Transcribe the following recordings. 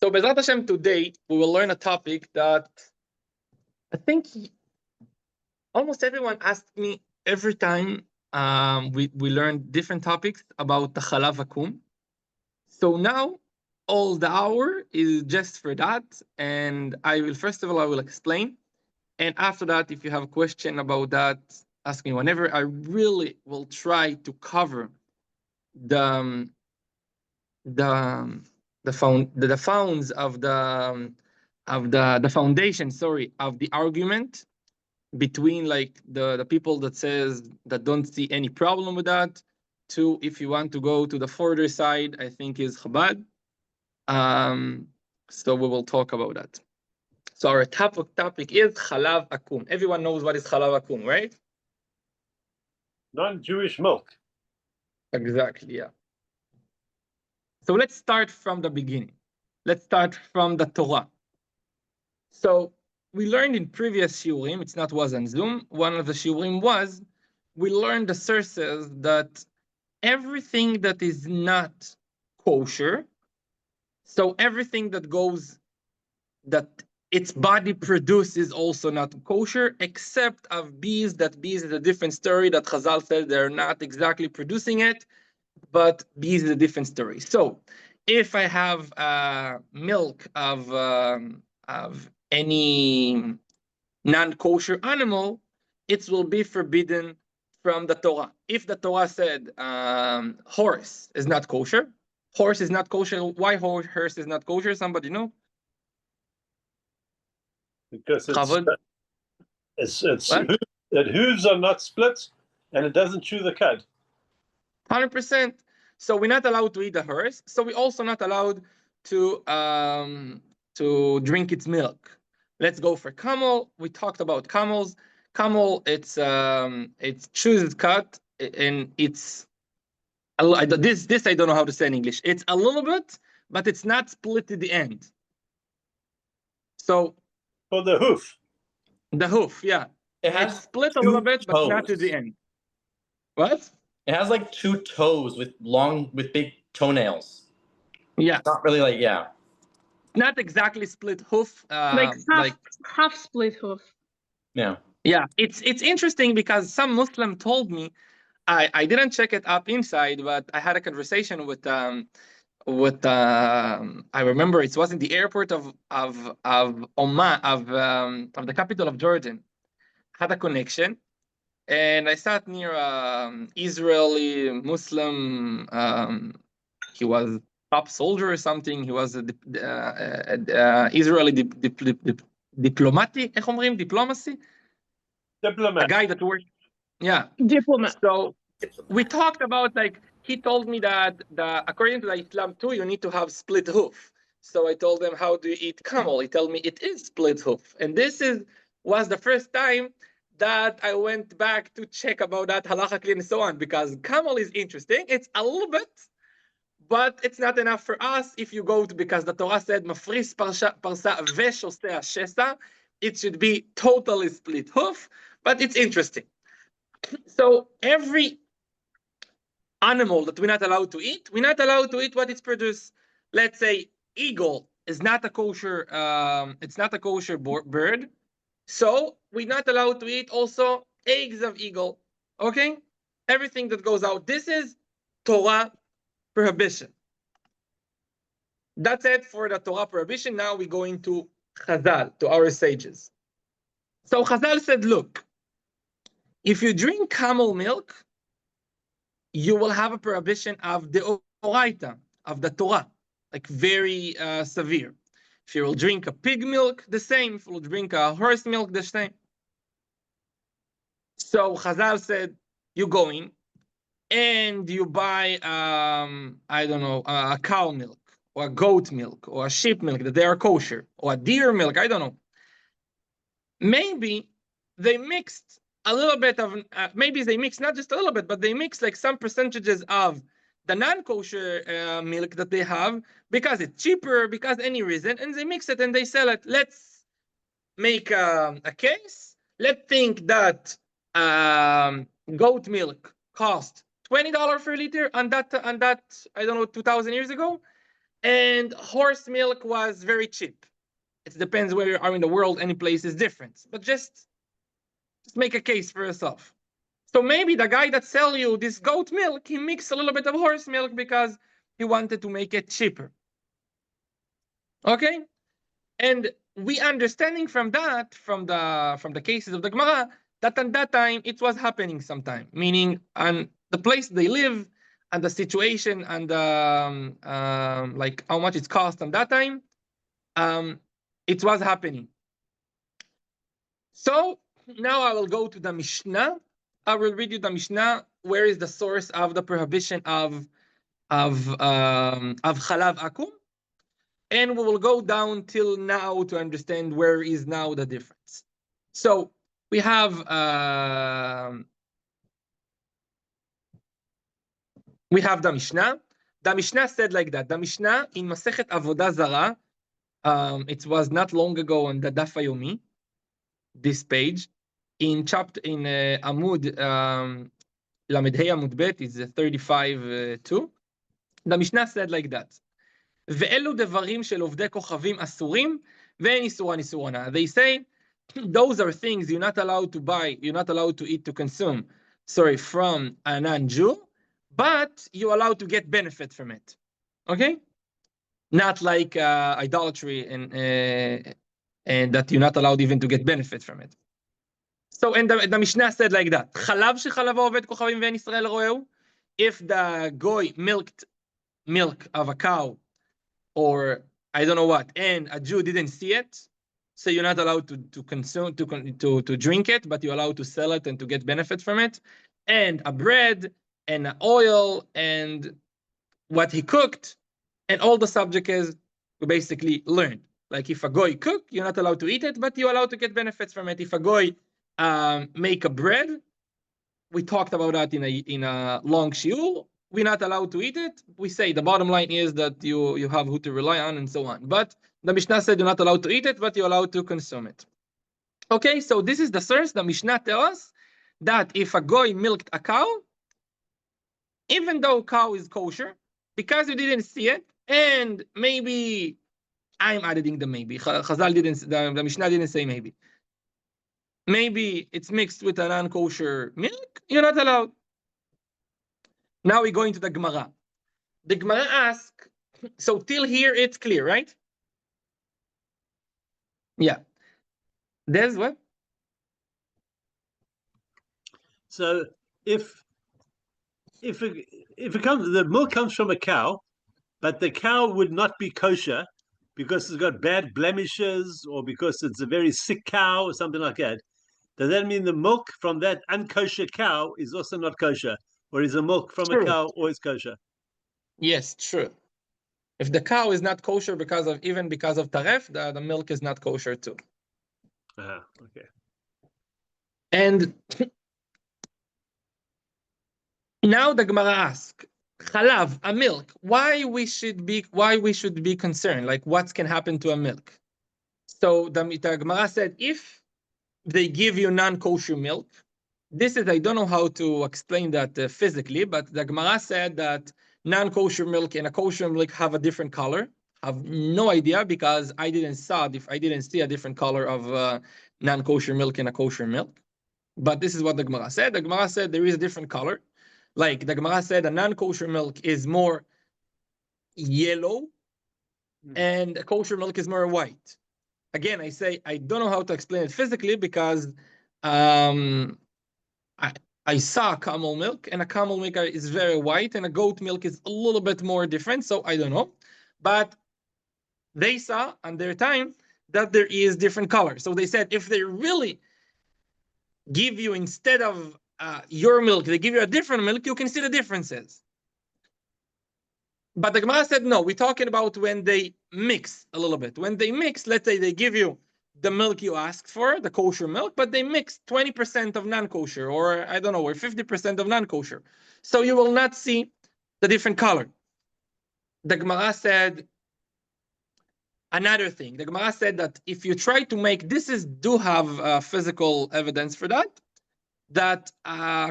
So Bezrat Hashem, today we will learn a topic that I think almost everyone asks me every time we learn different topics about the Chalav Akum. So now all the hour is just for that, and I will explain, and after that, if you have a question about that, ask me whenever. I really will try to cover the founds of the foundation, of the argument between like the people that says that don't see any problem with that, to if you want to go to the further side, I think is Chabad. So we will talk about that. So our topic is Chalav Akum. Everyone knows what is Chalav Akum, right? Non-Jewish milk. Exactly, yeah. So let's start from the beginning. Let's start from the Torah. So we learned in previous shiurim, was on Zoom, one of the shiurim was, we learned the sources that everything that is not kosher, so everything that that its body produces also not kosher, except of bees. That bees is a different story that Chazal said they're not exactly producing it, but bees is a different story. So if I have milk of any non-kosher animal, it will be forbidden from the Torah. If the Torah said horse is not kosher, why horse is not kosher? Somebody know? Because it hooves are not split, and it doesn't chew the cud. 100%. So we're not allowed to eat the horse. So we're also not allowed to drink its milk. Let's go for camel. We talked about camels. Camel, it's chews its cud, and it's this I don't know how to say in English. It's a little bit, but it's not split at the end. So for the hoof. The hoof, yeah. It's split a little bit, but not to the end. What? It has like two toes with big toenails. Yeah. It's not really like, yeah. Not exactly split hoof. Half split hoof. Yeah. Yeah. It's interesting because some Muslim told me, I didn't check it up inside, but I had a conversation with I remember it was in the airport of Oman, of the capital of Jordan. Had a connection, and I sat near Israeli Muslim. He was top soldier or something. He was a Israeli diplomacy. Diplomat. A guy that worked. Yeah. Diplomat. So we talked about, like, he told me that according to the Islam too, you need to have split hoof. So I told him, how do you eat camel? He told me it is split hoof. And this was the first time that I went back to check about that halachically and so on, because camel is interesting. It's a little bit, but it's not enough for us. If you go to, because the Torah said, mafris parsa veshoseh shesa, it should be totally split hoof, but it's interesting. So every animal that we're not allowed to eat what it's produced. Let's say eagle is not a kosher, it's not a kosher bird, so we're not allowed to eat also eggs of eagle. Okay, everything that goes out. This is Torah prohibition. That's it for the Torah prohibition. Now we go into Chazal, to our sages. So Chazal said, look, if you drink camel milk, you will have a prohibition of the Oraita, of the Torah, like very severe. If you will drink a pig milk, the same. If you will drink a horse milk, the same. So Chazal said, you go in and you buy, I don't know, a cow milk, or a goat milk, or a sheep milk, that they are kosher, or a deer milk, I don't know. Maybe they mixed a little bit of, maybe they mix not just a little bit, but they mix like some percentages of the non-kosher milk that they have, because it's cheaper, because any reason, and they mix it and they sell it. Let's make a case. Let's think that goat milk cost $20 per liter on that, I don't know, 2,000 years ago, and horse milk was very cheap. It depends where you are in the world. Any place is different, but just make a case for yourself. So maybe the guy that sell you this goat milk, he mixed a little bit of horse milk because he wanted to make it cheaper. Okay, and we understanding from that, from the cases of the Gemara, that at that time it was happening sometime, meaning on the place they live and the situation and like how much it cost on that time, it was happening. So now I will go to the Mishnah. I will read you the Mishnah. Where is the source of the prohibition of Chalav Akum? And we will go down till now to understand where is now the difference. So we have the Mishnah. The Mishnah said like that. The Mishnah in Masechet Avodah Zarah, it was not long ago on the Daf Yomi, this page, in chapter in Amud Lamedhei Amud Bet is 35:2. The Mishnah said like that. ואלו דברים של עובדי כוכבים אסורים, ואין איסורן איסורנה. They say, those are things you're not allowed to buy, you're not allowed to eat, to consume, from a non-Jew, but you're allowed to get benefit from it. Okay? Not like idolatry and that you're not allowed even to get benefit from it. So, and the Mishnah said like that, חלב שחלבו עובד כוכבים ואין ישראל רואהו, if the goy milked milk of a cow, or I don't know what, and a Jew didn't see it, so you're not allowed to consume, to drink it, but you're allowed to sell it and to get benefit from it, and a bread, and an oil, and what he cooked, and all the subject is, we basically learned. Like if a goy cook, you're not allowed to eat it, but you're allowed to get benefits from it. If a goy make a bread, we talked about that in a long shiur, we're not allowed to eat it. We say the bottom line is that you have who to rely on and so on. But the Mishnah said you're not allowed to eat it, but you're allowed to consume it. Okay, so this is the source. The Mishnah tells us that if a goy milked a cow, even though cow is kosher, because you didn't see it, and maybe I'm adding the maybe. Chazal didn't. The Mishnah didn't say maybe. Maybe it's mixed with a non-kosher milk. You're not allowed. Now we're going to the Gemara. The Gemara asks, so till here it's clear, right? Yeah. There's what? So if it comes, the milk comes from a cow, but the cow would not be kosher because it's got bad blemishes or because it's a very sick cow or something like that. Does that mean the milk from that unkosher cow is also not kosher? Or is the milk from a cow always kosher? Yes, true. If the cow is not kosher because of taref, the milk is not kosher too. Okay. And now the Gemara asks, Chalav, a milk, why we should be concerned? Like what can happen to a milk? So the Gemara said, if they give you non-kosher milk, this is, I don't know how to explain that physically, but the Gemara said that non-kosher milk and a kosher milk have a different color. I have no idea because I didn't see a different color of non-kosher milk and a kosher milk. But this is what the Gemara said. The Gemara said there is a different color. Like the Gemara said, a non-kosher milk is more yellow and a kosher milk is more white. Again, I say I don't know how to explain it physically because I saw camel milk, and a camel milk is very white, and a goat milk is a little bit more different, so I don't know. But they saw on their time that there is different color. So they said if they really give you, instead of your milk, they give you a different milk, you can see the differences. But the Gemara said, no, we're talking about when they mix a little bit. When they mix, let's say they give you the milk you asked for, the kosher milk, but they mix 20% of non-kosher, or I don't know, or 50% of non-kosher. So you will not see the different color. The Gemara said another thing. The Gemara said that if you try to make, do have physical evidence for that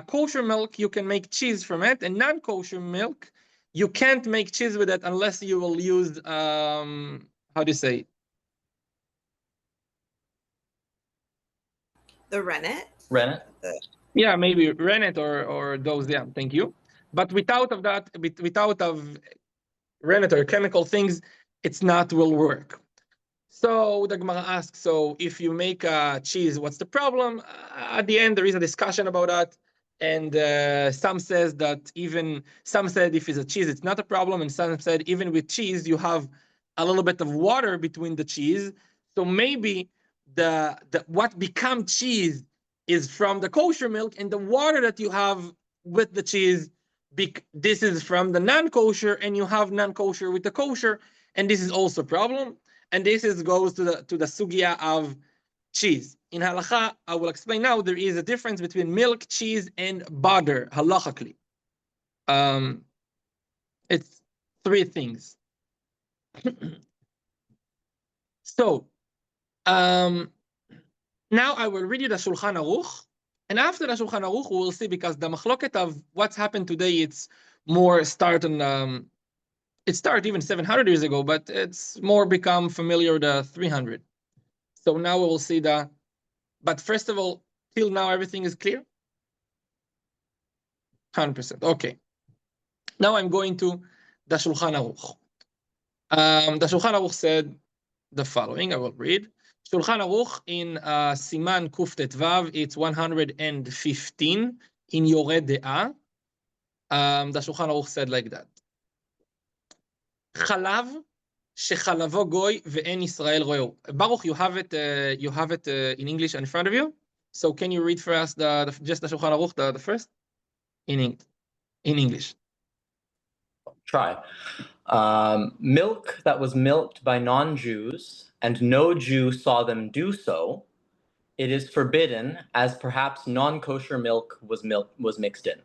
kosher milk, you can make cheese from it, and non-kosher milk, you can't make cheese with it unless you will use, how do you say? The rennet? Rennet? Yeah, maybe rennet or those, yeah, thank you. But without of that, without of rennet or chemical things, it's not will work. So the Gemara asks, so if you make cheese, what's the problem? At the end, there is a discussion about that. And some says that some said if it's a cheese, it's not a problem. And some said even with cheese, you have a little bit of water between the cheese. So maybe the what become cheese is from the kosher milk, and the water that you have with the cheese, this is from the non-kosher, and you have non-kosher with the kosher, and this is also a problem. And this goes to the sugya of cheese. In halacha, I will explain now, there is a difference between milk, cheese, and butter, halachically. It's three things. So, now I will read you the Shulchan Aruch, and after the Shulchan Aruch, we will see, because the machloket of what's happened today, it's more start on, it started even 700 years ago, but it's more become familiar the 300. So now we will see but first of all, till now, everything is clear? 100%, okay. Now I'm going to the Shulchan Aruch. The Shulchan Aruch said the following, I will read. Shulchan Aruch in Siman Kuftet Vav, it's 115 in Yoreh De'ah. The Shulchan Aruch said like that. Chalav shechalavo goy ve'en Yisrael ro'eu. Baruch, you have it in English in front of you. So can you read for us just the Shulchan Aruch, the first in English? Try. Milk that was milked by non-Jews and no Jew saw them do so, it is forbidden, as perhaps non-kosher milk was mixed in.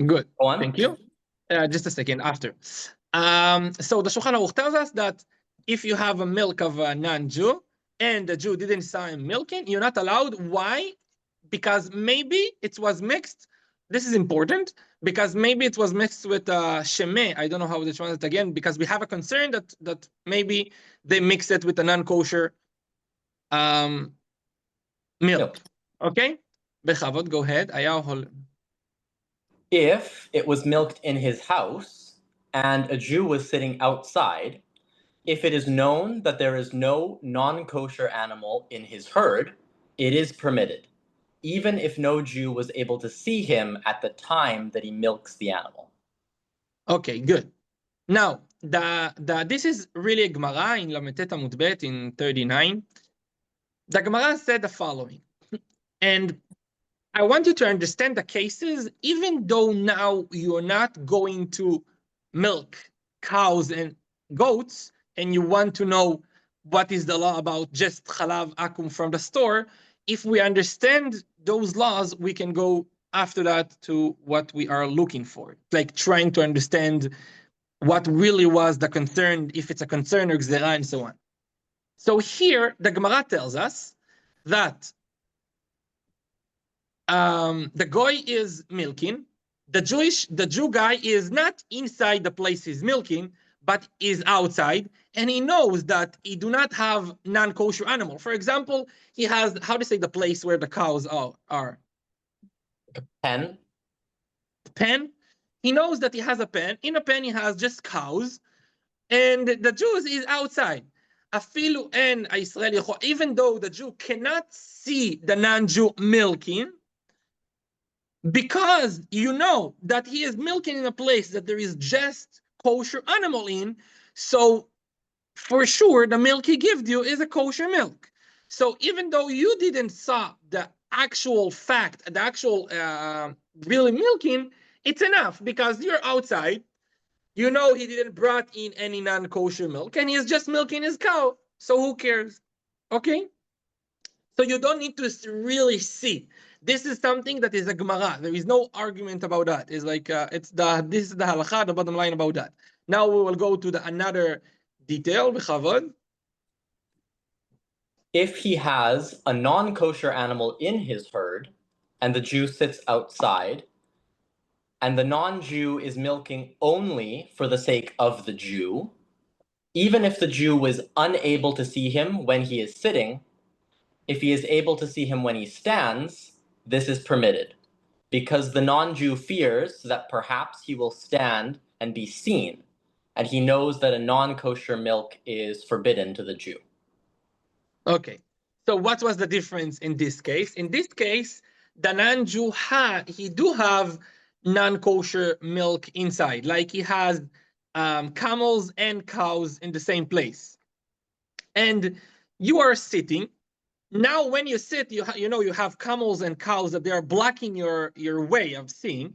Good. Go on. Thank you. Just a second after. So the Shulchan Aruch tells us that if you have a milk of a non-Jew and the Jew didn't saw him milking, you're not allowed. Why? Because maybe it was mixed. This is important because maybe it was mixed with shemeh. I don't know how to translate it again, because we have a concern that maybe they mix it with a non-kosher milk. Okay? Bechavod, go ahead. If it was milked in his house and a Jew was sitting outside, if it is known that there is no non-kosher animal in his herd, it is permitted, even if no Jew was able to see him at the time that he milks the animal. Okay, good. Now, this is really a Gemara in Lametet Amud Bet in 39. The Gemara said the following, and I want you to understand the cases, even though now you're not going to milk cows and goats, and you want to know what is the law about just Chalav Akum from the store. If we understand those laws, we can go after that to what we are looking for, like trying to understand what really was the concern, if it's a concern or gzera, and so on. So here, the Gemara tells us that the goy is milking. The Jew guy is not inside the place he's milking, but is outside, and he knows that he do not have non-kosher animal. For example, he has, how to say the place where the cows are? Pen? Pen. He knows that he has a pen. In a pen, he has just cows, and the Jew is outside. Afilu en Israel, even though the Jew cannot see the non-Jew milking, because you know that he is milking in a place that there is just kosher animal in, so for sure the milk he gives you is a kosher milk. So even though you didn't saw the actual fact, the actual really milking, it's enough because you're outside. You know he didn't brought in any non-kosher milk, and he is just milking his cow. So who cares? Okay? So you don't need to really see. This is something that is a Gemara. There is no argument about that. It's like this is the halacha, the bottom line about that. Now we will go to another detail. If he has a non-kosher animal in his herd and the Jew sits outside, and the non-Jew is milking only for the sake of the Jew, even if the Jew was unable to see him when he is sitting, if he is able to see him when he stands, this is permitted, because the non-Jew fears that perhaps he will stand and be seen, and he knows that a non-kosher milk is forbidden to the Jew. Okay, so what was the difference in this case? In this case, the non-Jew he do have non-kosher milk inside, like he has camels and cows in the same place. And you are sitting. Now, when you sit, you have camels and cows that they are blocking your way of seeing.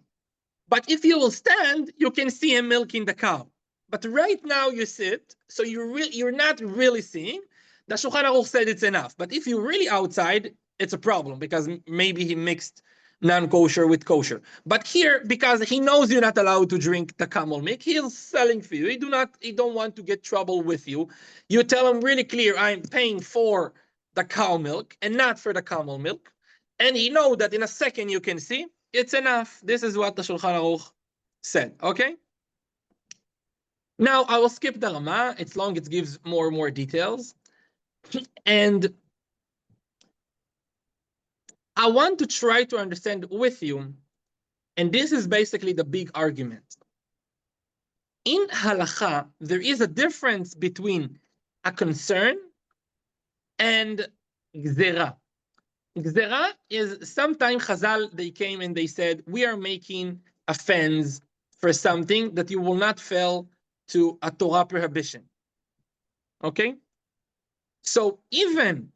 But if you will stand, you can see him milking the cow. But right now you sit, so you're not really seeing. The Shulchan Aruch said it's enough. But if you're really outside, it's a problem because maybe he mixed non-kosher with kosher. But here, because he knows you're not allowed to drink the camel milk, he's selling for you. He don't want to get trouble with you. You tell him really clear, I'm paying for the cow milk and not for the camel milk. And he know that in a second you can see. It's enough. This is what the Shulchan Aruch said, okay? Now, I will skip the Rama. It's long. It gives more and more details. And I want to try to understand with you, and this is basically the big argument. In halacha, there is a difference between a concern and gzera. Gzera is sometimes Chazal, they came and they said, we are making a fence for something that you will not fail to a Torah prohibition. Okay? So even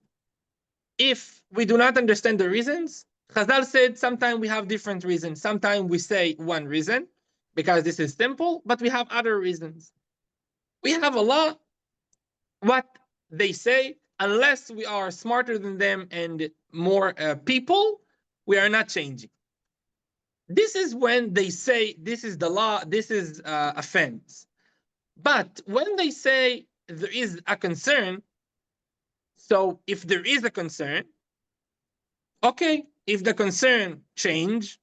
if we do not understand the reasons, Chazal said sometimes we have different reasons. Sometimes we say one reason because this is simple, but we have other reasons. We have a law, what they say, unless we are smarter than them and more people, we are not changing. This is when they say this is the law, this is a fence. But when they say there is a concern, so if there is a concern, okay, if the concern change,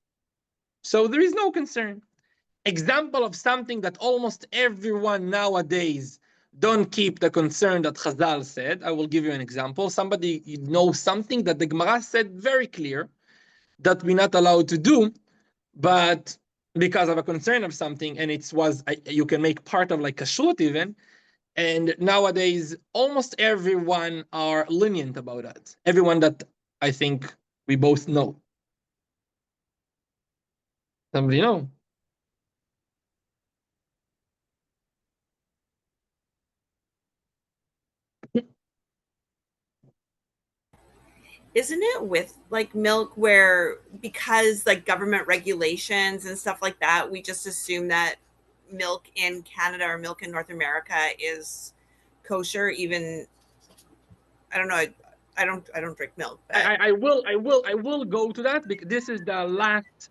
so there is no concern. Example of something that almost everyone nowadays don't keep the concern that Chazal said. I will give you an example. Somebody knows something that the Gemara said very clear that we're not allowed to do, but because of a concern of something, and you can make part of like kashrut even. And nowadays, almost everyone are lenient about that. Everyone that I think we both know. Somebody know? Isn't it with like milk where because like government regulations and stuff like that, we just assume that milk in Canada or milk in North America is kosher? Even I don't know. I don't drink milk. But I will go to that because this is the last.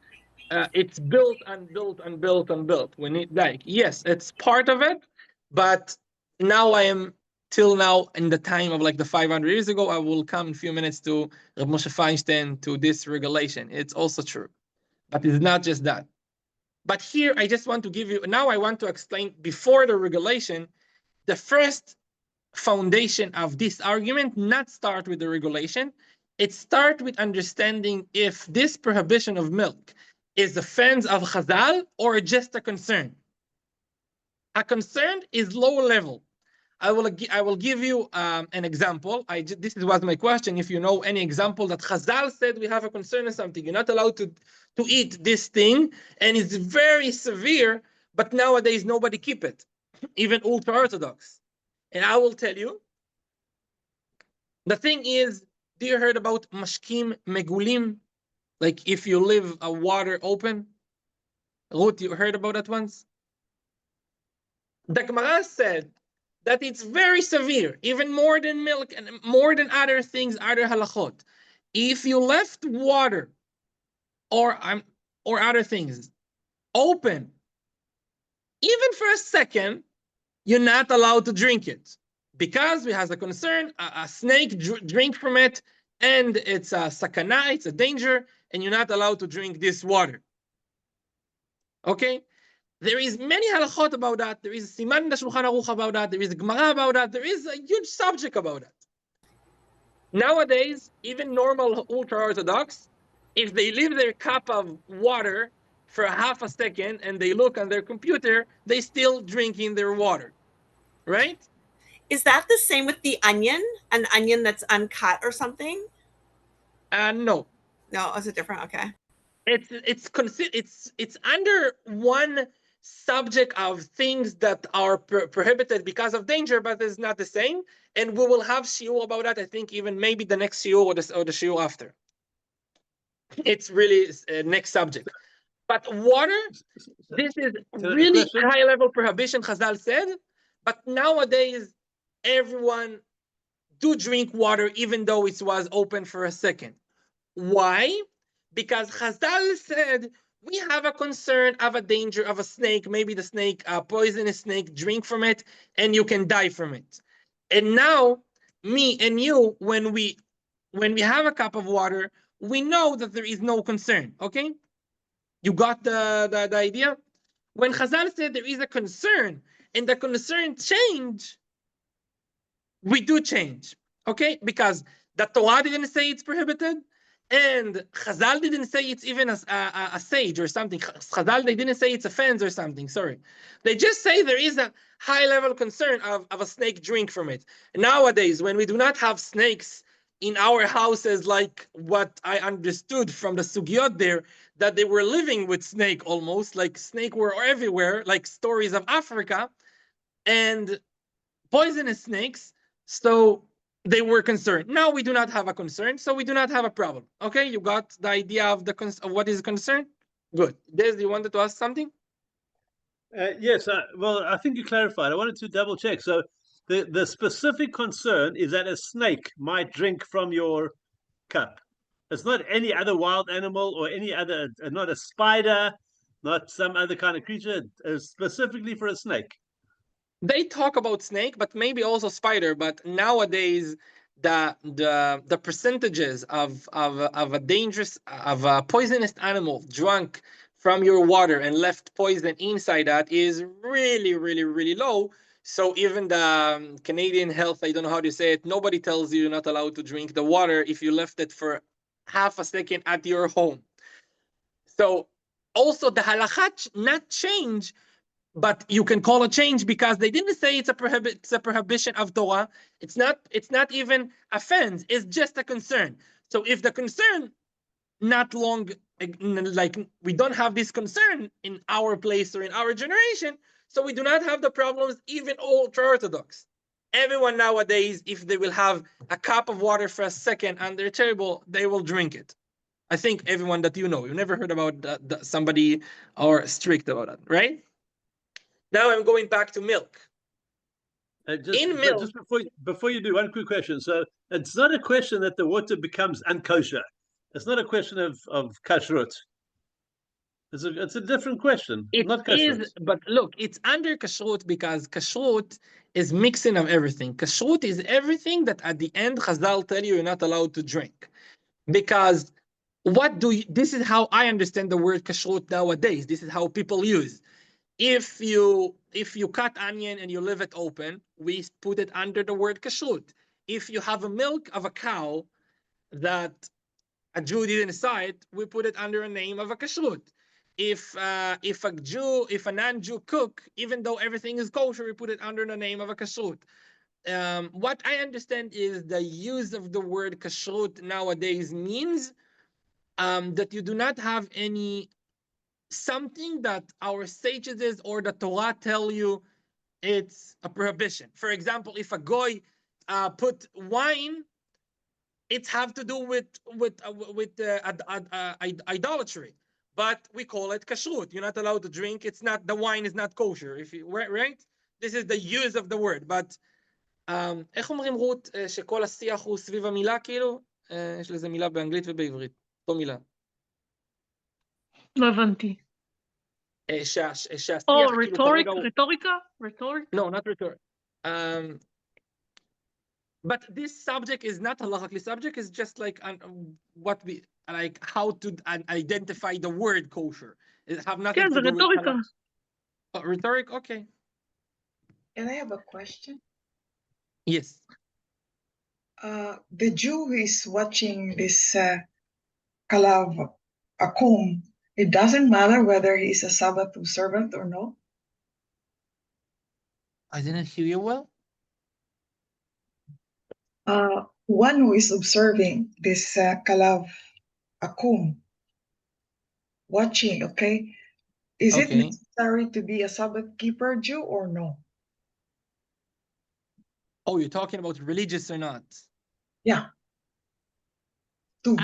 It's built and built and built and built. We need yes, it's part of it, but now I am till now in the time of like the 500 years ago. I will come in a few minutes to Rabbi Moshe Feinstein to this regulation. It's also true, but it's not just that. But here I just want to give you. Now I want to explain before the regulation, the first foundation of this argument not start with the regulation. It start with understanding if this prohibition of milk is the fence of Chazal or just a concern. A concern is lower level. I will give you an example. This was my question. If you know any example that Chazal said we have a concern or something, you're not allowed to eat this thing, and it's very severe, but nowadays nobody keep it, even ultra-Orthodox. And I will tell you, the thing is, do you heard about mashkim megulim? Like if you leave a water open? Ruth, you heard about that once? The Gemara said that it's very severe, even more than milk and more than other things, other halachot. If you left water or other things open, even for a second, you're not allowed to drink it because we have a concern, a snake drink from it, and it's a sakana, it's a danger, and you're not allowed to drink this water. Okay? There is many halachot about that. There is Siman in the Shulchan Aruch about that. There is a Gemara about that. There is a huge subject about that. Nowadays, even normal ultra-Orthodox, if they leave their cup of water for half a second and they look on their computer, they still drinking their water, right? Is that the same with the onion? An onion that's uncut or something? No. No, it's a different. Okay. It's under one subject of things that are prohibited because of danger, but it's not the same. And we will have shiur about that. I think even maybe the next shiur or the shiur after. It's really next subject. But water, this is really high level prohibition. Chazal said, but nowadays everyone do drink water even though it was open for a second. Why? Because Chazal said we have a concern of a danger of a snake, maybe the snake, a poisonous snake, drink from it, and you can die from it. And now, me and you, when we have a cup of water, we know that there is no concern. Okay, you got the idea? When Chazal said there is a concern, and the concern change, we do change. Okay, because the Torah didn't say it's prohibited. And Chazal didn't say it's even a sage or something. Chazal, they didn't say it's a fence or something, sorry. They just say there is a high-level concern of a snake drink from it. Nowadays, when we do not have snakes in our houses, like what I understood from the sugyot there, that they were living with snake almost, like snake were everywhere, like stories of Africa, and poisonous snakes, so they were concerned. Now we do not have a concern, so we do not have a problem. Okay, you got the idea of of what is concern? Good. Des, you wanted to ask something? Yes. Well, I think you clarified. I wanted to double check. So the specific concern is that a snake might drink from your cup. It's not any other wild animal or any other, not a spider, not some other kind of creature, specifically for a snake. They talk about snake, but maybe also spider. But nowadays, the percentages of a dangerous, of a poisonous animal drunk from your water and left poison inside that is really, really, really low. So even the Canadian Health, I don't know how to say it, nobody tells you you're not allowed to drink the water if you left it for half a second at your home. So also the halakha not change, but you can call a change because they didn't say it's a prohibition of Torah. It's not even offense. It's just a concern. So if the concern not long, like we don't have this concern in our place or in our generation, so we do not have the problems even ultra-Orthodox. Everyone nowadays, if they will have a cup of water for a second on their table, they will drink it. I think everyone that you know, you never heard about somebody or strict about that, right? Now I'm going back to milk. Just before you do, one quick question. So it's not a question that the water becomes unkosher. It's not a question of kashrut. It's a different question. Not kashrut. But look, it's under kashrut because kashrut is mixing of everything. Kashrut is everything that at the end Chazal tell you you're not allowed to drink. Because this is how I understand the word kashrut nowadays. This is how people use. If you cut onion and you leave it open, we put it under the word kashrut. If you have a milk of a cow that a Jew didn't decide, we put it under a name of a kashrut. If a non-Jew cook, even though everything is kosher, we put it under the name of a kashrut. What I understand is the use of the word kashrut nowadays means that you do not have any something that our sages or the Torah tell you it's a prohibition. For example, if a goy put wine, it have to do with idolatry, but we call it kashrut. You're not allowed to drink. It's not, the wine is not kosher. If you right, this is the use of the word. But איך אומרים רות שכל השיח הוא סביב המילה כאילו? יש לזה מילה באנגלית ובעברית. אותו מילה. לא הבנתי. רטוריקה? No, not rhetoric. But this subject is not halachically subject. It's just like what we like how to identify the word kosher. It have nothing כן, to זה do with רטוריקה. halal. Oh, rhetoric? Okay. And I have a question. Yes. The Jew who is watching this Chalav, Akum, it doesn't matter whether he is a Sabbath observant or no? I didn't hear you well. One who is observing this Chalav, Akum, watching, okay? Is it Okay. necessary to be a Sabbath keeper Jew or no? Oh, you're talking about religious or not? Yeah. To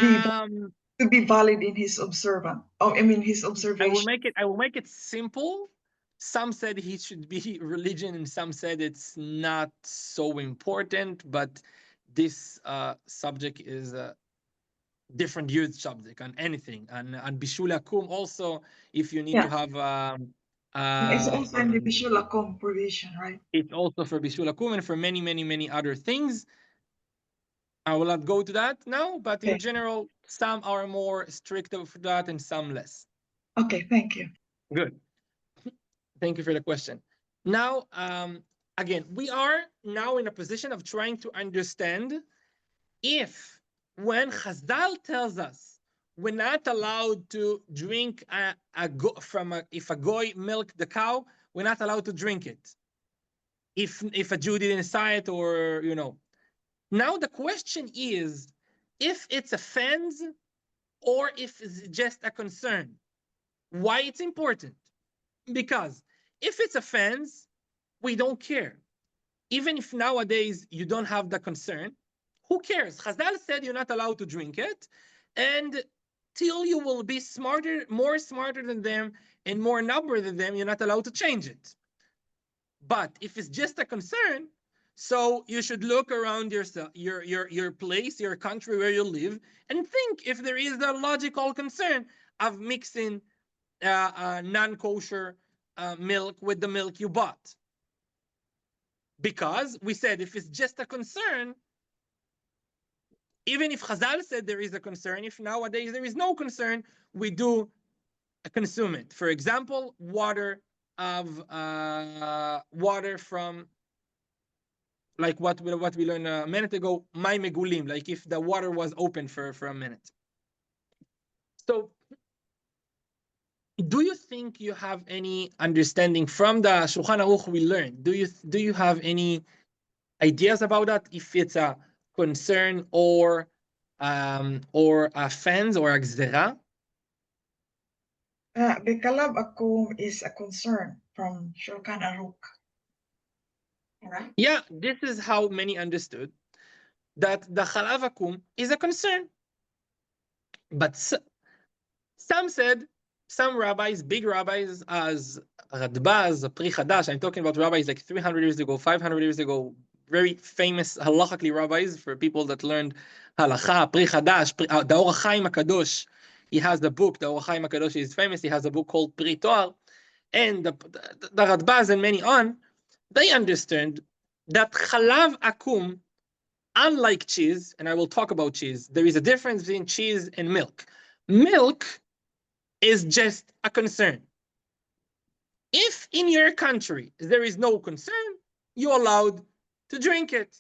be valid in his observant. Oh, I mean his observation. I will make it simple. Some said he should be religion, and some said it's not so important. But this subject is a different huge subject on anything. And Bishul Akum also, if you need to have it's also in the Bishul Akum provision, right? it's also for Bishul Akum and for many, many, many other things. I will not go to that now, but in general, some are more strict for that and some less. Okay, thank you. Good. Thank you for the question. Now, again, we are now in a position of trying to understand if when Chazal tells us we're not allowed to drink if a goy milked the cow, we're not allowed to drink it. If a Jew didn't say it, or Now the question is if it's offense or if it's just a concern. Why it's important? Because if it's offense, we don't care. Even if nowadays you don't have the concern, who cares? Chazal said you're not allowed to drink it, and till you will be more smarter than them and more number than them, you're not allowed to change it. But if it's just a concern, so you should look around yourself, your place, your country where you live, and think if there is a logical concern of mixing non-kosher milk with the milk you bought. Because we said if it's just a concern, even if Chazal said there is a concern, if nowadays there is no concern, we do consume it. For example, water from, like what we learned a minute ago, my megulim, like if the water was open for a minute. So do you think you have any understanding from the Shulchan Aruch we learned? Do you have any ideas about that? If it's a concern or a fence or a gzera? The Chalav Akum is a concern from Shulchan Aruch. Right? Yeah, this is how many understood that the Chalav Akum is a concern. But some rabbis, big rabbis, as Radbaz, Pri Chadash, I'm talking about rabbis like 300 years ago, 500 years ago, very famous halachically rabbis for people that learned halacha, Pri Chadash, the Or HaChaim HaKadosh. He has the book, the Or HaChaim HaKadosh is famous. He has a book called Pri Toar. And the Radbaz and many on, they understand that Chalav Akum, unlike cheese, and I will talk about cheese, there is a difference between cheese and milk. Milk is just a concern. If in your country there is no concern, you're allowed to drink it.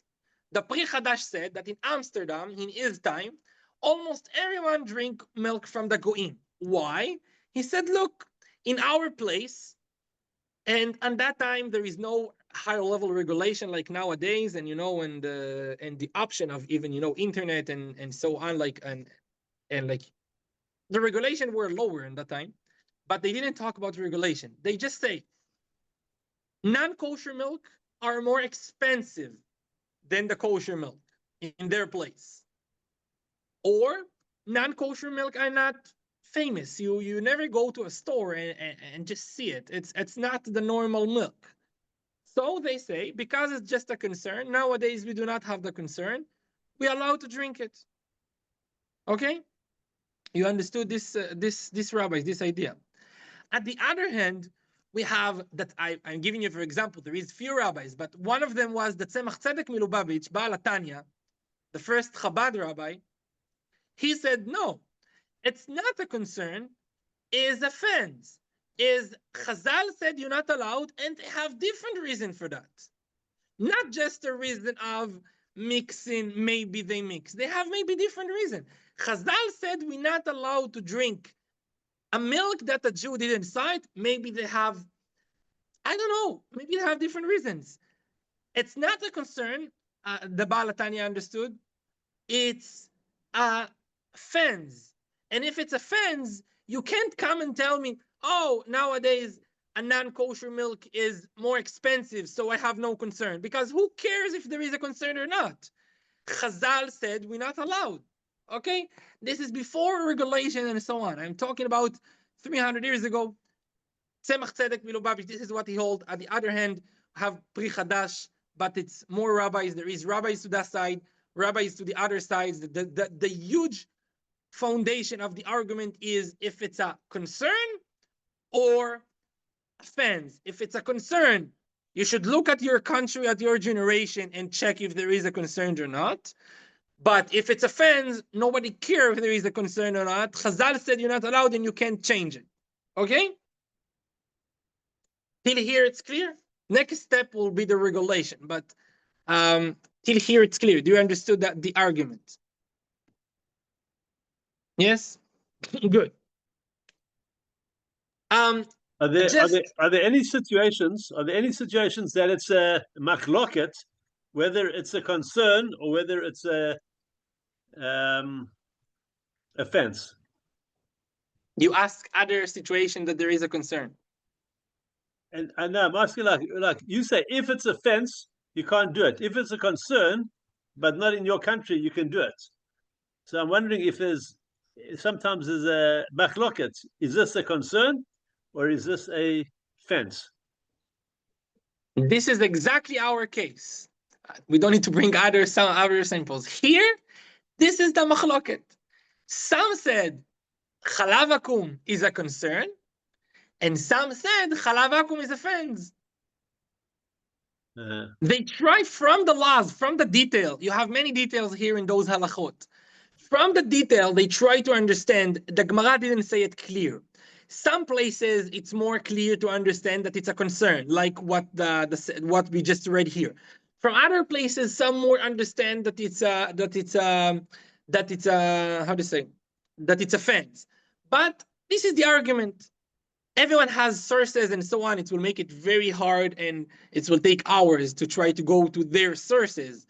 The Pri Chadash said that in Amsterdam, in his time, almost everyone drink milk from the Goim. Why? He said, look, in our place, and at that time there is no higher level regulation like nowadays, and and the option of even internet and so on, like and like the regulation were lower in that time, but they didn't talk about regulation. They just say non-kosher milk are more expensive than the kosher milk in their place, or non-kosher milk are not famous. You never go to a store and just see it. It's not the normal milk. So they say, because it's just a concern, nowadays we do not have the concern, we are allowed to drink it. Okay? You understood this rabbis, this idea. At the other hand, we have that I'm giving you, for example, there is few rabbis, but one of them was the Tzemach Tzedek Milubavitch, Baal HaTanya, the first Chabad rabbi. He said, no, it's not a concern is a fence. Is Chazal said you're not allowed, and they have different reason for that. Not just a reason of mixing, maybe they mix. They have maybe different reason. Chazal said we're not allowed to drink a milk that a Jew did inside. Maybe they have, I don't know, maybe they have different reasons. It's not a concern, the Baal HaTanya understood. It's a fence. And if it's a fence, you can't come and tell me, oh, nowadays a non-kosher milk is more expensive, so I have no concern. Because who cares if there is a concern or not? Chazal said we're not allowed. Okay? This is before regulation and so on. I'm talking about 300 years ago. Tzemach Tzedek Milubavitch, this is what he holds. On the other hand, have Pri Chadash, but it's more rabbis. There is rabbis to that side, rabbis to the other sides. The huge foundation of the argument is if it's a concern or offense. If it's a concern, you should look at your country, at your generation, and check if there is a concern or not. But if it's offense, nobody cares if there is a concern or not. Chazal said you're not allowed and you can't change it. Okay? Till here it's clear. Next step will be the regulation, but till here it's clear. Do you understood that the argument? Yes? Good. Are there any situations? Are there any situations that it's a machloket, whether it's a concern or whether it's a offense? You ask other situation that there is a concern. And I'm asking, like you say, if it's a fence, you can't do it. If it's a concern, but not in your country, you can do it. So I'm wondering if sometimes there's a machloket. Is this a concern or is this a fence? This is exactly our case. We don't need to bring other samples. Here, this is the machloket. Some said Chalav Akum is a concern, and some said Chalav Akum is a fence. They try from the laws, from the detail. You have many details here in those halachot. From the detail, they try to understand. The Gemara didn't say it clear. Some places it's more clear to understand that it's a concern, like what what we just read here. From other places, some more understand that it's a fence. But this is the argument. Everyone has sources and so on. It will make it very hard and it will take hours to try to go to their sources.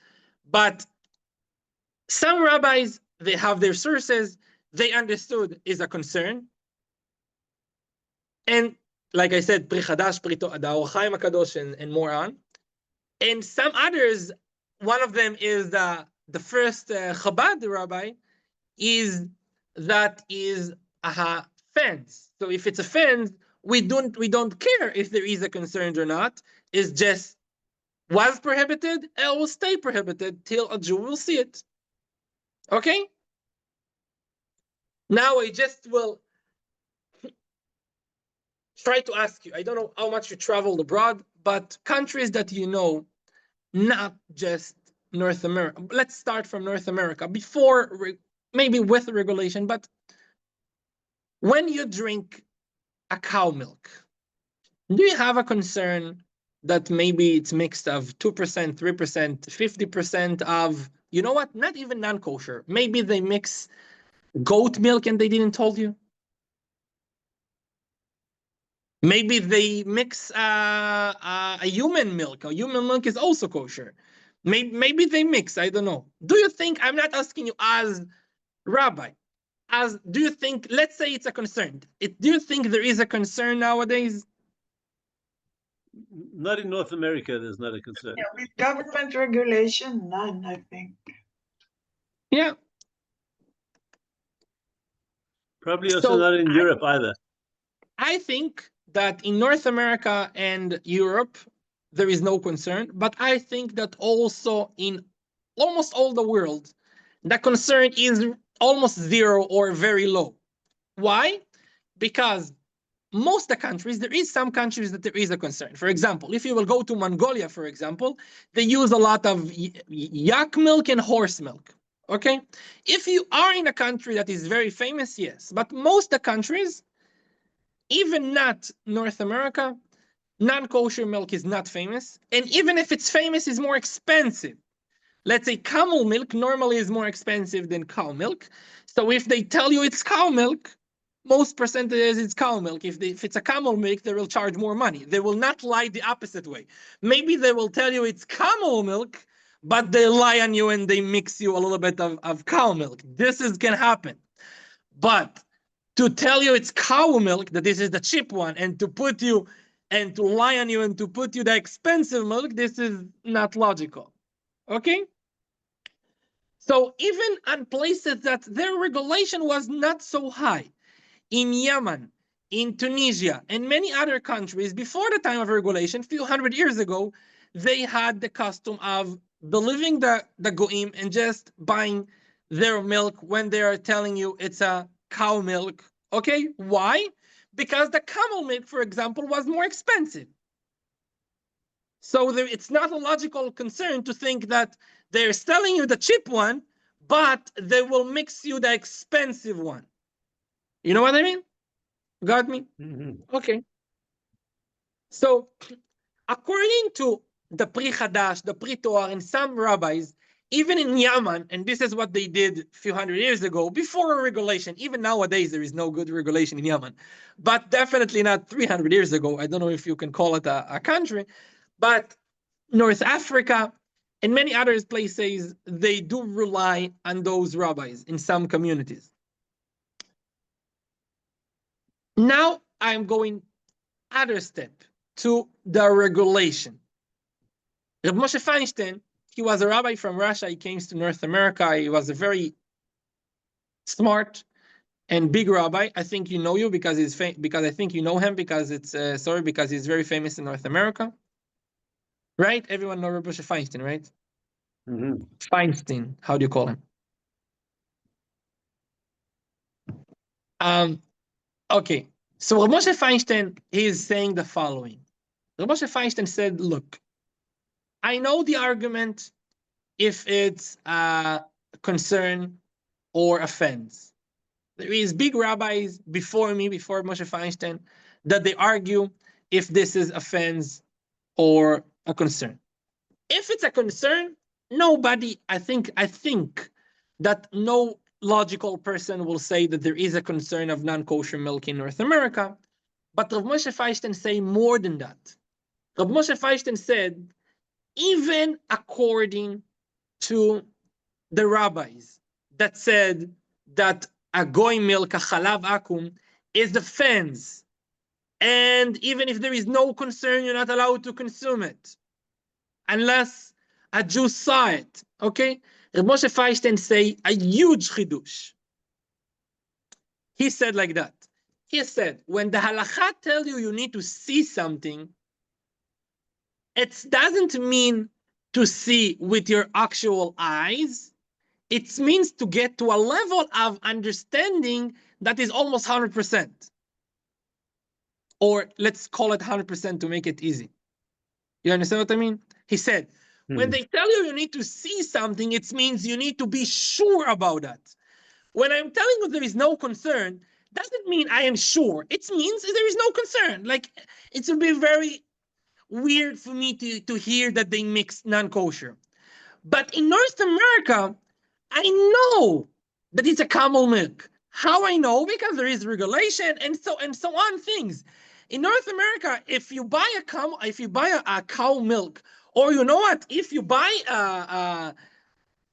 But some rabbis, they have their sources. They understood is a concern. And like I said, Pri Chadash, Pri the Or Chaim HaKadosh, and more on. And some others, one of them is the first Chabad rabbi, is a fence. So if it's a fence, we don't care if there is a concern or not. It's just was prohibited and will stay prohibited till a Jew will see it. Okay? Now I just will try to ask you, I don't know how much you traveled abroad, but countries that you know, not just North America. Let's start from North America, before, maybe with regulation, but when you drink a cow milk, do you have a concern that maybe it's mixed of 2%, 3%, 50% of, you know what, not even non-kosher. Maybe they mix goat milk and they didn't tell you. Maybe they mix a human milk. A human milk is also kosher. Maybe they mix, I don't know. Do you think, I'm not asking you as rabbi, do you think, let's say it's a concern. Do you think there is a concern nowadays? Not in North America, there's not a concern. Yeah, with government regulation, none, I think. Yeah. Probably also not in Europe either. I think that in North America and Europe, there is no concern. But I think that also in almost all the world, the concern is almost zero or very low. Why? Because most of the countries, there is some countries that there is a concern. For example, if you will go to Mongolia, for example, they use a lot of yak milk and horse milk. Okay? If you are in a country that is very famous, yes. But most of the countries, even not North America, non-kosher milk is not famous. And even if it's famous, it's more expensive. Let's say camel milk normally is more expensive than cow milk. So if they tell you it's cow milk, most percentages it's cow milk. If it's a camel milk, they will charge more money. They will not lie the opposite way. Maybe they will tell you it's camel milk, but they lie on you and they mix you a little bit of cow milk. This can happen. But to tell you it's cow milk, that this is the cheap one, and to put you and to lie on you and to put you the expensive milk, this is not logical. Okay? So even on places that their regulation was not so high, in Yemen, in Tunisia, and many other countries, before the time of regulation, a few hundred years ago, they had the custom of believing the goyim and just buying their milk when they are telling you it's a cow milk. Okay, why? Because the camel milk, for example, was more expensive. So it's not a logical concern to think that they're selling you the cheap one, but they will mix you the expensive one. You know what I mean? Got me? Mm-hmm. Okay. So according to the Pri Hadash, the Pri Toar, and some rabbis, even in Yemen, and this is what they did a few hundred years ago, before a regulation, even nowadays there is no good regulation in Yemen, but definitely not 300 years ago. I don't know if you can call it a country, but North Africa and many other places, they do rely on those rabbis in some communities. Now I'm going other step to the regulation. Reb Moshe Feinstein, he was a rabbi from Russia. He came to North America. He was a very smart and big rabbi. I think you know you because because I think you know him because it's because he's very famous in North America, right? Everyone knows Reb Moshe Feinstein, right? Mm-hmm. Feinstein. How do you call him? Okay. So Reb Moshe Feinstein is saying the following. Reb Moshe Feinstein said, "Look, I know the argument if it's a concern or offense. There is big rabbis before me, before Moshe Feinstein, that they argue if this is offense or a concern. If it's a concern, I think that no logical person will say that there is a concern of non-kosher milk in North America. But Rav Moshe Feinstein say more than that. Rav Moshe Feinstein said, even according to the rabbis that said that a goy milk, a Chalav Akum, is the fence. And even if there is no concern, you're not allowed to consume it unless a Jew saw it. Okay? Reb Moshe Feinstein say a huge chidush. He said like that. He said, when the halakha tell you need to see something, it doesn't mean to see with your actual eyes. It means to get to a level of understanding that is almost 100%. Or let's call it 100% to make it easy. You understand what I mean? He said, when they tell you need to see something, it means you need to be sure about that. When I'm telling you there is no concern, doesn't mean I am sure. It means there is no concern. Like, it would be very weird for me to hear that they mix non-kosher. But in North America, I know that it's a camel milk. How I know? Because there is regulation and so on things. In North America, if you buy a cow milk, or you know what, if you buy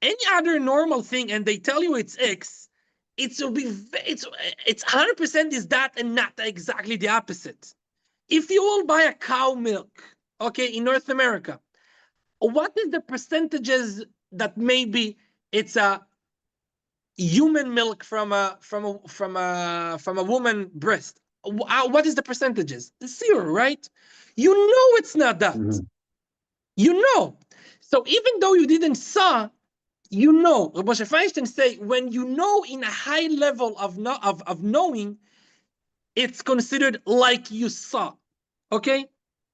any other normal thing and they tell you it's X, it's 100% is that and not exactly the opposite. If you will buy a cow milk, okay, in North America, what is the percentages that maybe it's a human milk from a woman breast? What is the percentages? 0, right? You know it's not that. Mm-hmm. You know. So even though you didn't saw, you know. Rabbi Feinstein say when you know in a high level of knowing, it's considered like you saw. Okay,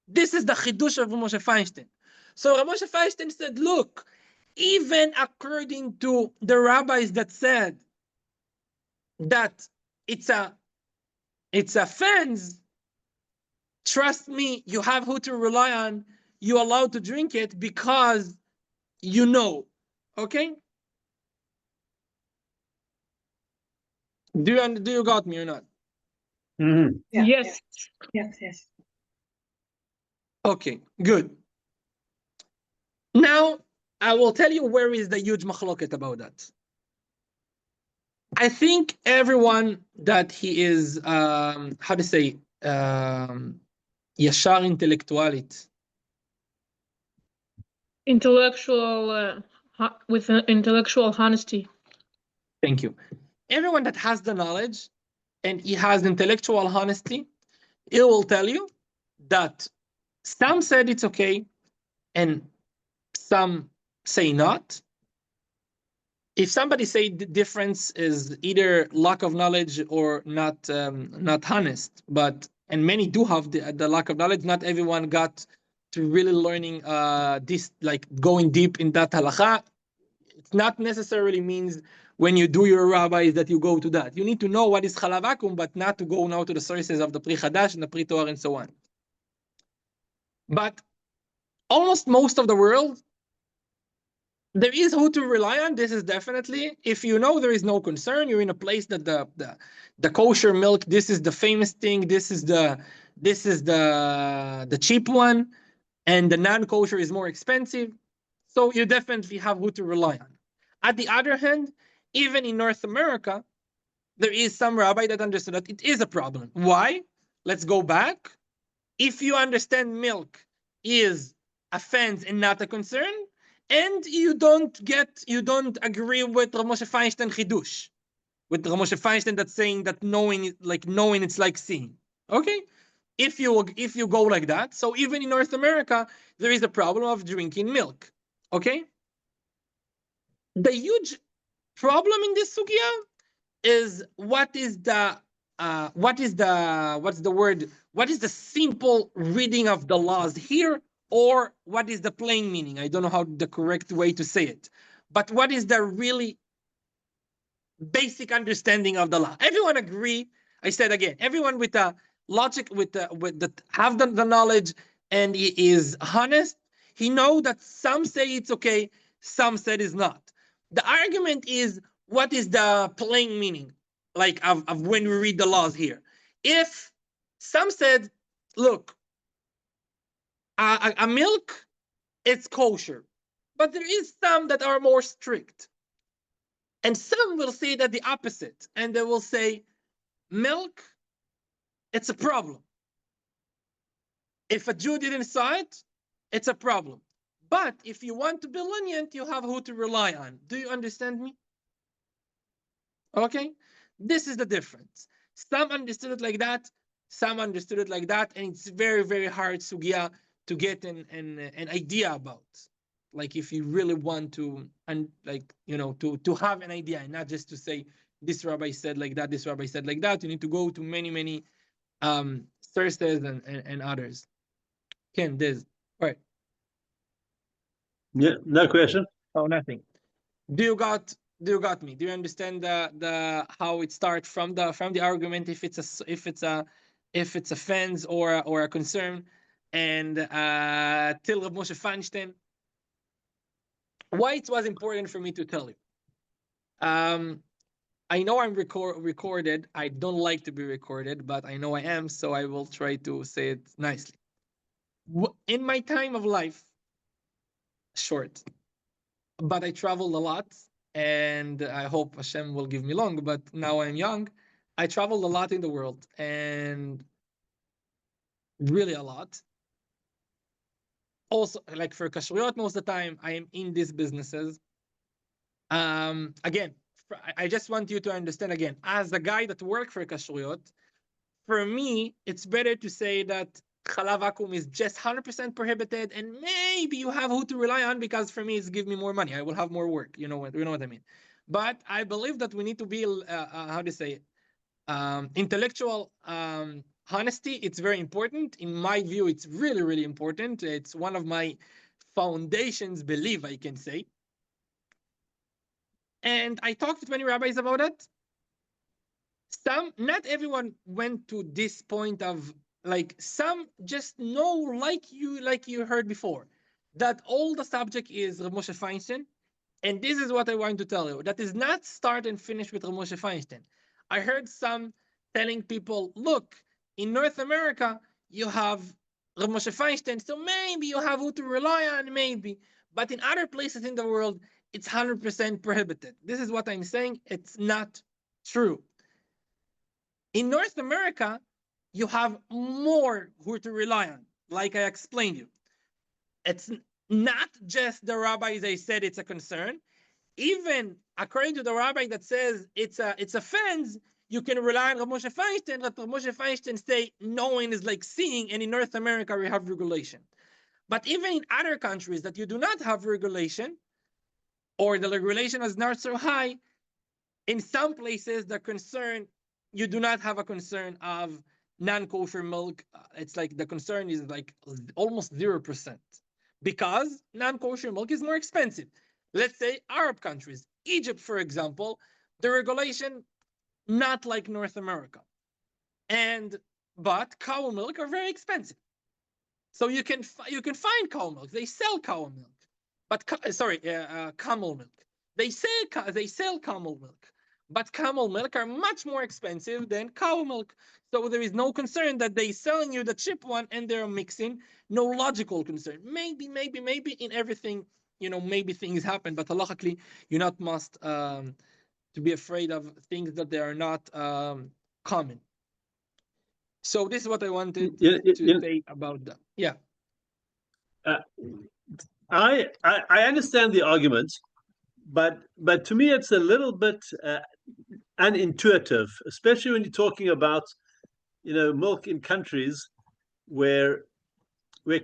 this is the chidush of Moshe Feinstein. So Moshe Feinstein said, look, even according to the rabbis that said that it's a it's a fence, trust me, you have who to rely on. You're allowed to drink it because you know. Okay? Do you got me or not? Mhm. Yeah, Yes. yes. Okay, good. Now, I will tell you where is the huge machloket about that. I think everyone that he is, how to say, yashar intellectualit. Intellectual, with intellectual honesty. Thank you. Everyone that has the knowledge and he has intellectual honesty, it will tell you that some said it's okay and some say not. If somebody say the difference is either lack of knowledge or not honest, but and many do have the lack of knowledge. Not everyone got to really learning this, like going deep in that halacha. It's not necessarily means when you do your rabbis that you go to that. You need to know what is Chalav Akum, but not to go now to the sources of the Pri Chadash and the Pri Torah and so on. But almost most of the world, there is who to rely on. This is definitely, if you know there is no concern, you're in a place that the kosher milk, this is the famous thing, this is the cheap one, and the non-kosher is more expensive. So you definitely have who to rely on. At the other hand, even in North America, there is some rabbi that understood that it is a problem. Why? Let's go back. If you understand milk is a fence and not a concern, and you don't agree with Rav Moshe Feinstein Chidush, with Rav Moshe Feinstein that's saying that knowing it's like seeing. Okay, if you go like that, so even in North America there is a problem of drinking milk. Okay, the huge problem in this sugya is what is the simple reading of the laws here, or what is the plain meaning? I don't know how the correct way to say it, but what is the really basic understanding of the law? Everyone agree. I said again, everyone with the logic, with the have the knowledge, and he is honest. He know that some say it's okay, some said it's not. The argument is what is the plain meaning, like of when we read the laws here. If some said, look, a milk, it's kosher, but there is some that are more strict. And some will say that the opposite, and they will say, milk, it's a problem. If a Jew didn't saw it, it's a problem. But if you want to be lenient, you have who to rely on. Do you understand me? Okay? This is the difference. Some understood it like that, some understood it like that, and it's very, very hard sugya to get an idea about. Like if you really want to, and like, to have an idea and not just to say this rabbi said like that, this rabbi said like that. You need to go to many sources and others. Ken, this. All right. Yeah, no question. Oh, nothing. Do you got me? Do you understand the how it starts from the argument, if it's a fence or a concern, and till Rav Moshe Feinstein? Why it was important for me to tell you. I know I'm recorded. I don't like to be recorded, but I know I am, so I will try to say it nicely. In my time of life, short, but I traveled a lot, and I hope Hashem will give me long, but now I'm young. I traveled a lot in the world, and really a lot. Also, like for kashriyot, most of the time I am in these businesses. Again, I just want you to understand again, as a guy that work for kashriyot, for me, it's better to say that Chalav Akum is just 100% prohibited, and maybe you have who to rely on, because for me, it's give me more money. I will have more work. You know what I mean? But I believe that we need to be, how to say, intellectual honesty. It's very important. In my view, it's really, really important. It's one of my foundations, believe I can say. And I talked to many rabbis about it. Not everyone went to this point of, like, some just know, like you heard before, that all the subject is Rav Moshe Feinstein. And this is what I want to tell you. That is not start and finish with Rav Moshe Feinstein. I heard some telling people, look, in North America, you have Rav Moshe Feinstein, so maybe you have who to rely on, maybe. But in other places in the world, it's 100% prohibited. This is what I'm saying. It's not true. In North America, you have more who to rely on, like I explained you. It's not just the rabbis, they said it's a concern. Even according to the rabbi that says it's a fence, you can rely on Rav Moshe Feinstein. Rav Moshe Feinstein say knowing is like seeing, and in North America we have regulation. But even in other countries that you do not have regulation, or the regulation is not so high, in some places the concern, you do not have a concern of non-kosher milk. It's like the concern is like almost 0%, because non-kosher milk is more expensive. Let's say Arab countries, Egypt, for example, the regulation not like North America, but cow milk are very expensive. So you can find cow milk. They sell cow milk, but camel milk. They sell camel milk, but camel milk are much more expensive than cow milk. So there is no concern that they selling you the cheap one and they're mixing. No logical concern. Maybe in everything, maybe things happen, but halachically, you not must to be afraid of things that they are not common. So this is what I wanted to say about that. Yeah. I understand the argument, but to me it's a little bit unintuitive, especially when you're talking about milk in countries where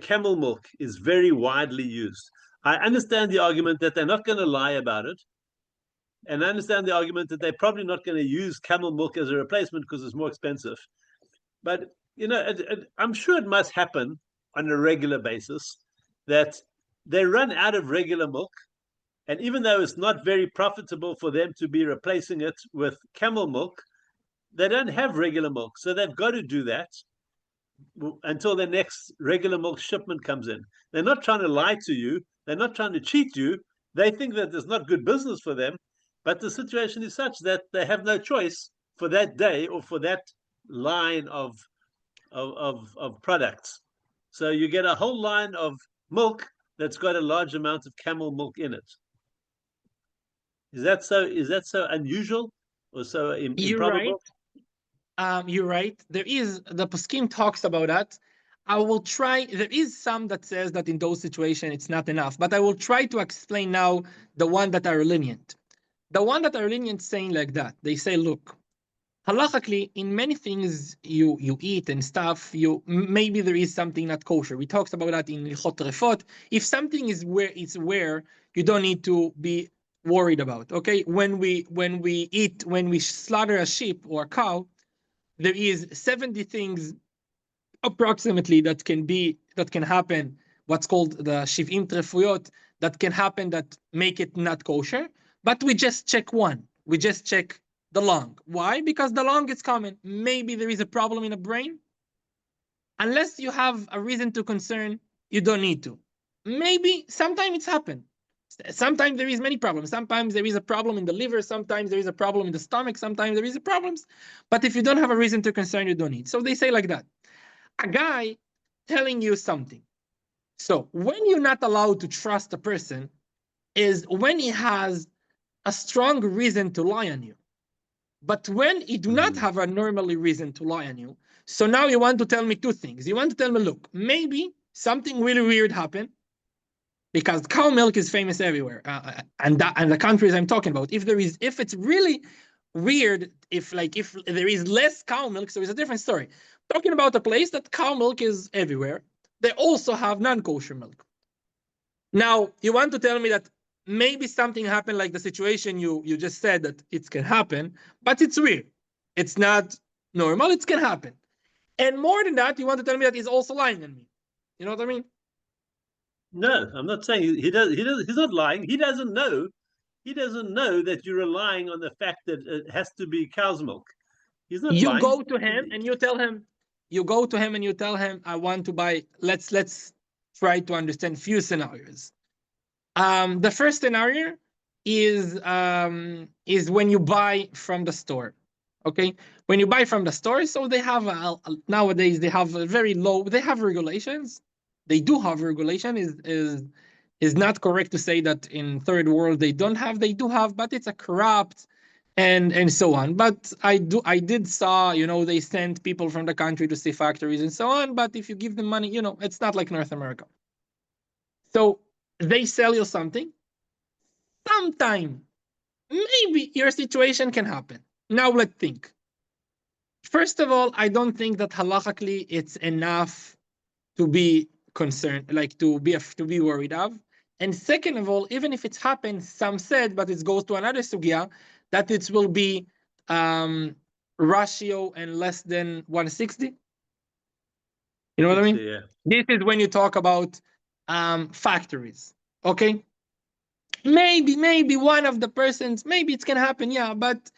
camel milk is very widely used. I understand the argument that they're not going to lie about it, and I understand the argument that they're probably not going to use camel milk as a replacement because it's more expensive. But I'm sure it must happen on a regular basis that they run out of regular milk, and even though it's not very profitable for them to be replacing it with camel milk, they don't have regular milk, so they've got to do that until the next regular milk shipment comes in. They're not trying to lie to you. They're not trying to cheat you. They think that there's not good business for them, but the situation is such that they have no choice for that day or for that line of products. So you get a whole line of milk that's got a large amount of camel milk in it. Is that so unusual or so improbable? You're right. There is, the poskim talks about that. I will try. There is some that says that in those situations it's not enough, but I will try to explain now the one that are lenient. The one that are lenient saying like that. They say, look, halachically, in many things you eat and stuff, maybe there is something not kosher. We talked about that in Hilchot. If something is where you don't need to be worried about. Okay, when we slaughter a sheep or a cow, there is 70 things approximately that can happen. What's called the shiv'im trefuyot that can happen that make it not kosher. But we just check one. We just check the lung. Why? Because the lung is common. Maybe there is a problem in the brain. Unless you have a reason to concern, you don't need to. Maybe sometimes it's happened. Sometimes there is many problems. Sometimes there is a problem in the liver. Sometimes there is a problem in the stomach. Sometimes there is a problems. But if you don't have a reason to concern, you don't need. So they say like that. A guy telling you something. So when you're not allowed to trust a person is when he has a strong reason to lie on you. But when you do not have a normally reason to lie on you, so now you want to tell me two things. You want to tell me, look, maybe something really weird happened, because cow milk is famous everywhere, and the countries I'm talking about. If it's really weird, if there is less cow milk, so it's a different story. Talking about a place that cow milk is everywhere, they also have non-kosher milk. Now you want to tell me that maybe something happened, like the situation you just said that it can happen, but it's weird. It's not normal. It can happen, and more than that, you want to tell me that he's also lying on me. You know what I mean? No, I'm not saying he does. He's not lying. He doesn't know. He doesn't know that you're relying on the fact that it has to be cow's milk. He's not You lying. go to him and you tell him, I want to buy. Let's try to understand few scenarios. The first scenario is when you buy from the store. Okay, when you buy from the store, so they have nowadays they have a very low. They have regulations. They do have regulation. Is not correct to say that in third world they don't have. They do have, but it's a corrupt and so on. But I did saw, they send people from the country to see factories and so on. But if you give them money, it's not like North America. So they sell you something. Sometime, maybe your situation can happen. Now let's think. First of all, I don't think that halachically it's enough to be concerned, like to be worried of. And second of all, even if it's happened, some said, but it goes to another sugya, that it will be ratio and less than 160. You know what I mean? Yeah. This is when you talk about factories. Okay. Maybe one of the persons, maybe it can happen, yeah, but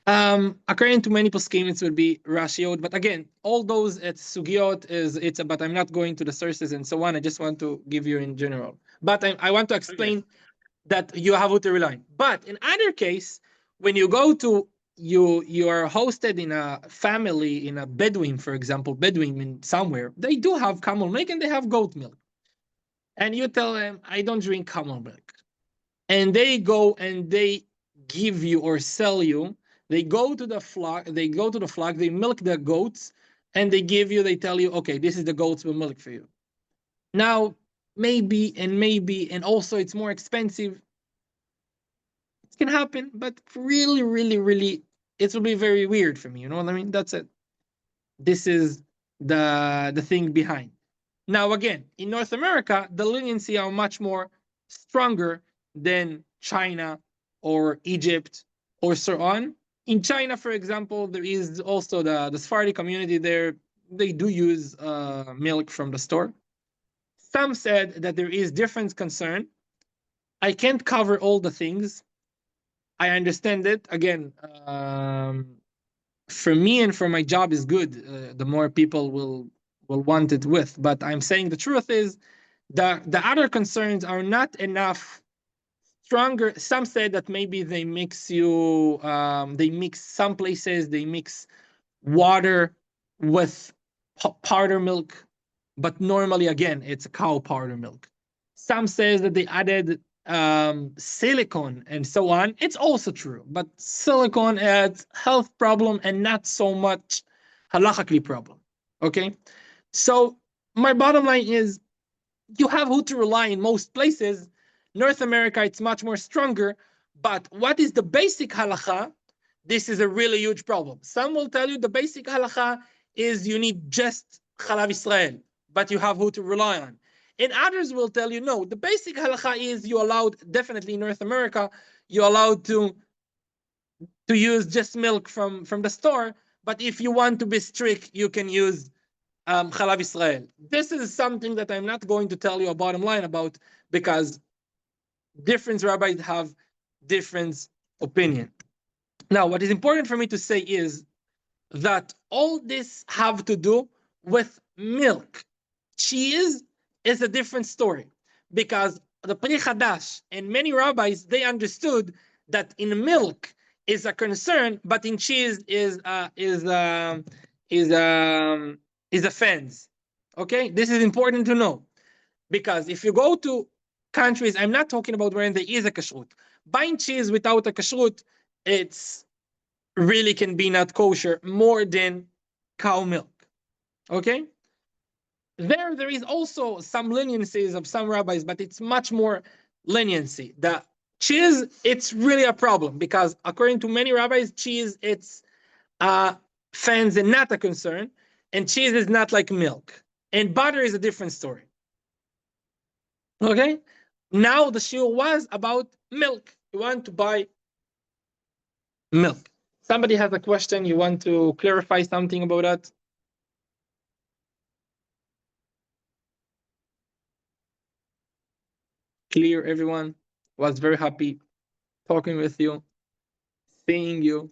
according to many poskim, it would be ratioed. But again, all those it's sugiot but I'm not going to the sources and so on. I just want to give you in general. But I want to explain that you have to rely. But in either case, when you go to you are hosted in a family in a Bedouin, for example, Bedouin in somewhere, they do have camel milk and they have goat milk. And you tell them, I don't drink camel milk. And they go and they give you or sell you. They go to the flock, they milk the goats, and they tell you, okay, this is the goat's milk for you. Now, maybe, and also it's more expensive. It can happen, but really, really, really, it will be very weird for me. You know what I mean? That's it. This is the thing behind. Now, again, in North America, the leniency are much more stronger than China or Egypt or so on. In China, for example, there is also the Sephardi community there. They do use milk from the store. Some said that there is different concern. I can't cover all the things. I understand it. Again, for me and for my job is good. The more people will want it with. But I'm saying the truth is the other concerns are not enough stronger. Some say that maybe they mix some places, they mix water with powder milk, but normally, again, it's a cow powder milk. Some says that they added silicone and so on. It's also true, but silicone adds health problem and not so much halachically problem. Okay, so my bottom line is you have who to rely in most places. North America, it's much more stronger. But what is the basic halacha? This is a really huge problem. Some will tell you the basic halacha is you need just Chalav Israel, but you have who to rely on. And others will tell you, no, the basic halacha is you allowed, definitely in North America, you're allowed to use just milk from the store. But if you want to be strict, you can use Chalav Israel. This is something that I'm not going to tell you a bottom line about because different rabbis have different opinion. Now, what is important for me to say is that all this have to do with milk. Cheese is a different story because the Pri Chadash and many rabbis, they understood that in milk is a concern, but in cheese is a fence. Okay, this is important to know because if you go to countries, I'm not talking about where there is a kashrut. Buying cheese without a kashrut, it's really can be not kosher more than cow milk. Okay, there is also some leniencies of some rabbis, but it's much more leniency. The cheese, it's really a problem because according to many rabbis, cheese it's fans and not a concern, and cheese is not like milk, and butter is a different story. Okay, now the shiur was about milk. You want to buy milk. Somebody has a question. You want to clarify something about that? Clear, everyone. Was very happy talking with you, seeing you.